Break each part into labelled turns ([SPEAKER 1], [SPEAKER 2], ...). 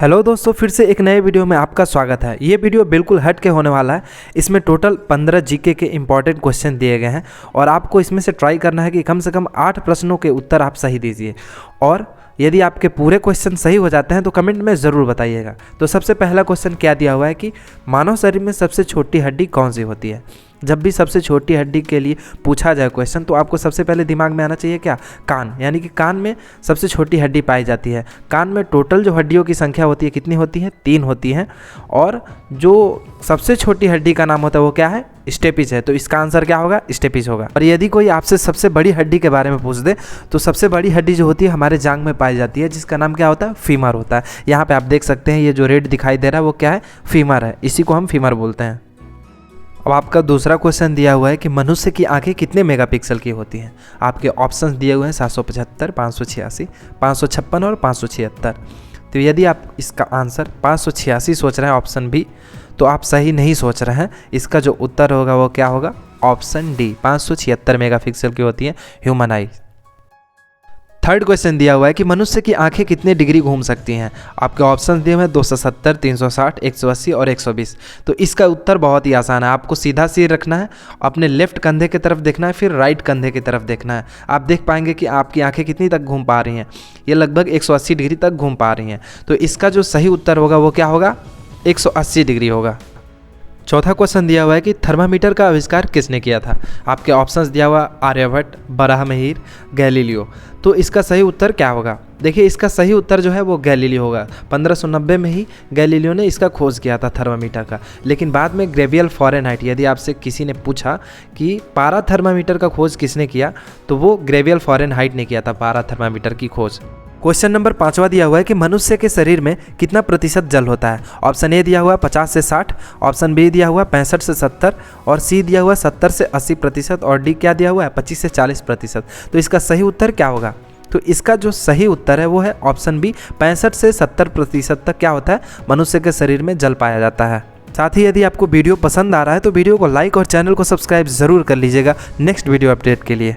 [SPEAKER 1] Hello दोस्तों, फिर से एक नए वीडियो में आपका स्वागत है। ये वीडियो बिल्कुल हट के होने वाला है। इसमें टोटल 15 जीके के इंपॉर्टेंट क्वेश्चन दिए गए हैं और आपको इसमें से ट्राई करना है कि कम से कम 8 प्रश्नों के उत्तर आप सही दीजिए। और यदि आपके पूरे क्वेश्चन सही हो जाते हैं तो कमेंट में ज़रूर बताइएगा। तो सबसे पहला क्वेश्चन क्या दिया हुआ है कि मानव शरीर में सबसे छोटी हड्डी कौन सी होती है। जब भी सबसे छोटी हड्डी के लिए पूछा जाए क्वेश्चन तो आपको सबसे पहले दिमाग में आना चाहिए क्या, कान। यानी कि कान में सबसे छोटी हड्डी पाई जाती है। कान में टोटल जो हड्डियों की संख्या होती है कितनी होती है, 3 होती हैं। और जो सबसे छोटी हड्डी का नाम होता है वो क्या है, स्टेपिज है। तो इसका आंसर क्या होगा, स्टेपिज होगा। और यदि कोई आपसे सबसे बड़ी हड्डी के बारे में पूछ दे तो सबसे बड़ी हड्डी जो होती है हमारे जांघ में पाई जाती है, जिसका नाम क्या होता है, फीमर होता है। यहाँ पे आप देख सकते हैं ये जो रेड दिखाई दे रहा है वो क्या है, फीमर है। इसी को हम फीमर बोलते हैं। अब आपका दूसरा क्वेश्चन दिया हुआ है कि मनुष्य की आंखें कितने मेगापिक्सल की होती हैं। आपके ऑप्शंस दिए हुए हैं 775, 586, 556 और 576। तो यदि आप इसका आंसर 586 सोच रहे हैं ऑप्शन बी, तो आप सही नहीं सोच रहे हैं। इसका जो उत्तर होगा वो क्या होगा, ऑप्शन डी, 576 मेगापिक्सल की होती है ह्यूमन आई। थर्ड क्वेश्चन दिया हुआ है कि मनुष्य की आंखें कितने डिग्री घूम सकती हैं। आपके ऑप्शन दिए हुए हैं 270, 360, 180 और 120। तो इसका उत्तर बहुत ही आसान है। आपको सीधा सिर रखना है, अपने लेफ्ट कंधे की तरफ देखना है, फिर राइट कंधे की तरफ देखना है। आप देख पाएंगे कि आपकी आंखें कितनी तक घूम पा रही हैं। ये लगभग 180 डिग्री तक घूम पा रही हैं। तो इसका जो सही उत्तर होगा वो क्या होगा, 180 डिग्री होगा। चौथा क्वेश्चन दिया हुआ है कि थर्मामीटर का आविष्कार किसने किया था। आपके ऑप्शंस दिया हुआ आर्यभट्ट, बराहमिहिर, गैलीलियो। तो इसका सही उत्तर क्या होगा, देखिए इसका सही उत्तर जो है वो गैलीलियो होगा। 1590 में ही गैलीलियो ने इसका खोज किया था थर्मामीटर का। लेकिन बाद में ग्रेवियल फ़ारेनहाइट, यदि आपसे किसी ने पूछा कि पारा थर्मामीटर का खोज किसने किया तो वो ग्रेवियल फ़ारेनहाइट ने किया था पारा थर्मामीटर की खोज। क्वेश्चन नंबर 5वां दिया हुआ है कि मनुष्य के शरीर में कितना प्रतिशत जल होता है। ऑप्शन ए दिया हुआ 50 से 60, ऑप्शन बी दिया हुआ 65 से 70 और सी दिया हुआ 70 से 80% और डी क्या दिया हुआ है, 25 से 40%। तो इसका सही उत्तर क्या होगा, तो इसका जो सही उत्तर है वो है ऑप्शन बी, 65 से 70% तक क्या होता है, मनुष्य के शरीर में जल पाया जाता है। साथ ही यदि आपको वीडियो पसंद आ रहा है तो वीडियो को लाइक और चैनल को सब्सक्राइब ज़रूर कर लीजिएगा नेक्स्ट वीडियो अपडेट के लिए।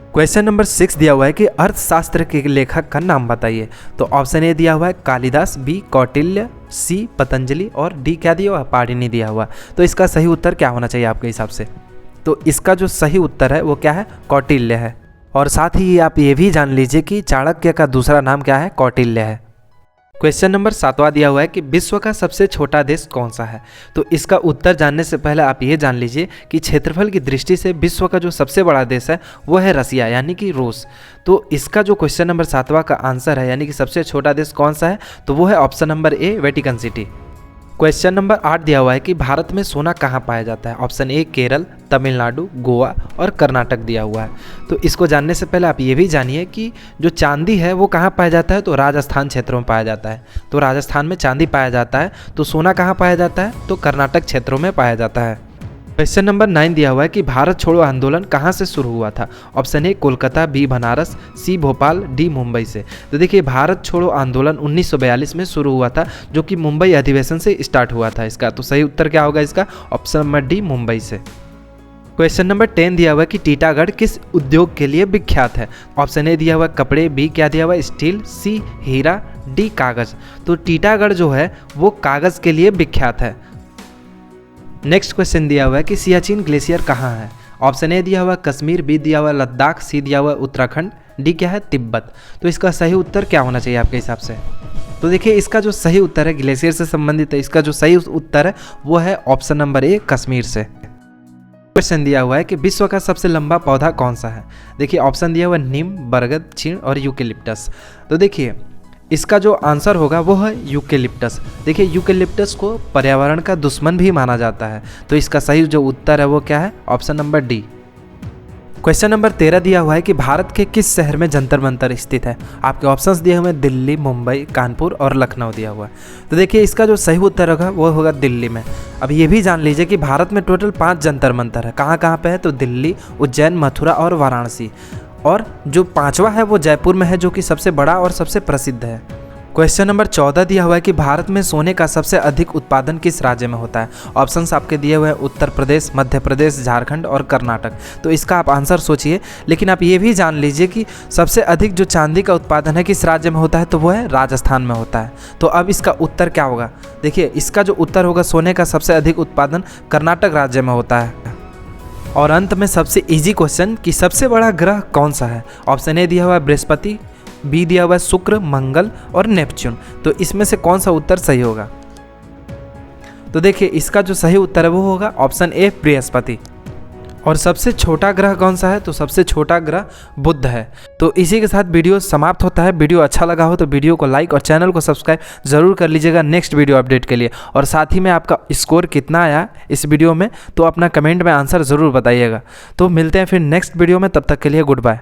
[SPEAKER 1] क्वेश्चन नंबर 6 दिया हुआ है कि अर्थशास्त्र के लेखक का नाम बताइए। तो ऑप्शन ए दिया हुआ है कालिदास, बी कौटिल्य, सी पतंजलि और डी क्या दिया हुआ है, पाणिनि दिया हुआ। तो इसका सही उत्तर क्या होना चाहिए आपके हिसाब से, तो इसका जो सही उत्तर है वो क्या है, कौटिल्य है। और साथ ही आप ये भी जान लीजिए कि चाणक्य का दूसरा नाम क्या है, कौटिल्य है। क्वेश्चन नंबर 7वां दिया हुआ है कि विश्व का सबसे छोटा देश कौन सा है। तो इसका उत्तर जानने से पहले आप ये जान लीजिए कि क्षेत्रफल की दृष्टि से विश्व का जो सबसे बड़ा देश है वो है रसिया, यानी कि रूस। तो इसका जो क्वेश्चन नंबर 7वां का आंसर है यानी कि सबसे छोटा देश कौन सा है, तो वो है option number A, Vatican city. Question number 8 दिया हुआ है कि भारत में सोना कहाँ पाया जाता है। ऑप्शन ए केरल, तमिलनाडु, गोवा और कर्नाटक दिया हुआ है। तो इसको जानने से पहले आप ये भी जानिए कि जो चांदी है वो कहाँ पाया जाता है, तो राजस्थान क्षेत्रों में पाया जाता है। तो राजस्थान में चांदी पाया जाता है। तो सोना कहाँ पाया जाता है, तो कर्नाटक क्षेत्रों में पाया जाता है। क्वेश्चन नंबर 9 दिया हुआ है कि भारत छोड़ो आंदोलन कहाँ से शुरू हुआ था। Option A Kolkata, B Banaras, C Bhopal, D Mumbai से। तो देखिए भारत छोड़ो आंदोलन 1942 में शुरू हुआ था, जो कि मुंबई अधिवेशन से स्टार्ट हुआ था इसका। तो सही उत्तर क्या होगा इसका, ऑप्शन नंबर डी, मुंबई से। क्वेश्चन नंबर 10 दिया हुआ है कि टीटागढ़ किस उद्योग के लिए विख्यात है। ऑप्शन ए दिया हुआ कपड़े, बी क्या दिया हुआ स्टील, सी हीरा, डी कागज़। तो टीटागढ़ जो है वो कागज़ के लिए विख्यात है। नेक्स्ट क्वेश्चन दिया हुआ है कि सियाचिन ग्लेशियर कहाँ है। ऑप्शन ए दिया हुआ कश्मीर, बी दिया हुआ लद्दाख, सी दिया हुआ उत्तराखंड, डी क्या है, तिब्बत। तो इसका सही उत्तर क्या होना चाहिए आपके हिसाब से, तो देखिए इसका जो सही उत्तर है ग्लेशियर से संबंधित है। इसका जो सही उत्तर है वो है ऑप्शन नंबर ए, कश्मीर से। क्वेश्चन दिया हुआ है कि विश्व का सबसे लंबा पौधा कौन सा है। देखिए ऑप्शन दिया हुआ नीम, बरगद, चीड़ और यूकेलिप्टस। तो देखिए इसका जो आंसर होगा वो है यूकेलिप्टस। देखिए यूकेलिप्टस को पर्यावरण का दुश्मन भी माना जाता है। तो इसका सही जो उत्तर है वो क्या है, option number D. Question number 13 दिया हुआ है कि भारत के किस शहर में जंतर मंतर स्थित है। आपके ऑप्शंस दिए हुए हैं दिल्ली, मुंबई, कानपुर और लखनऊ दिया हुआ है। तो देखिए इसका जो सही उत्तर होगा वो होगा दिल्ली में। अब ये भी जान लीजिए कि भारत में टोटल 5 जंतर मंतर है। कहाँ कहाँ पे है, तो दिल्ली, उज्जैन, मथुरा और वाराणसी। और जो 5वां है वो जयपुर में है, जो कि सबसे बड़ा और सबसे प्रसिद्ध है। क्वेश्चन नंबर 14 दिया हुआ है कि भारत में सोने का सबसे अधिक उत्पादन किस राज्य में होता है। ऑप्शंस आपके दिए हुए हैं उत्तर प्रदेश, मध्य प्रदेश, झारखंड और कर्नाटक। तो इसका आप आंसर सोचिए, लेकिन आप ये भी जान लीजिए कि सबसे अधिक जो चांदी का उत्पादन है किस राज्य में होता है, तो वो है राजस्थान में होता है। तो अब इसका उत्तर क्या होगा? देखिए, इसका जो उत्तर होगा, सोने का सबसे अधिक उत्पादन कर्नाटक राज्य में होता है। और अंत में सबसे ईजी क्वेश्चन कि सबसे बड़ा ग्रह कौन सा है। ऑप्शन ए दिया हुआ है बृहस्पति, बी दिया हुआ है शुक्र, मंगल और नेपच्यून। तो इसमें से कौन सा उत्तर सही होगा? तो देखिए, इसका जो सही उत्तर है वो होगा ऑप्शन ए बृहस्पति। और सबसे छोटा ग्रह कौन सा है? तो सबसे छोटा ग्रह बुध है। तो इसी के साथ वीडियो समाप्त होता है। वीडियो अच्छा लगा हो तो वीडियो को लाइक और चैनल को सब्सक्राइब जरूर कर लीजिएगा नेक्स्ट वीडियो अपडेट के लिए। और साथ ही में आपका स्कोर कितना आया इस वीडियो में, तो अपना कमेंट में आंसर ज़रूर बताइएगा। तो मिलते हैं फिर नेक्स्ट वीडियो में, तब तक के लिए गुड बाय।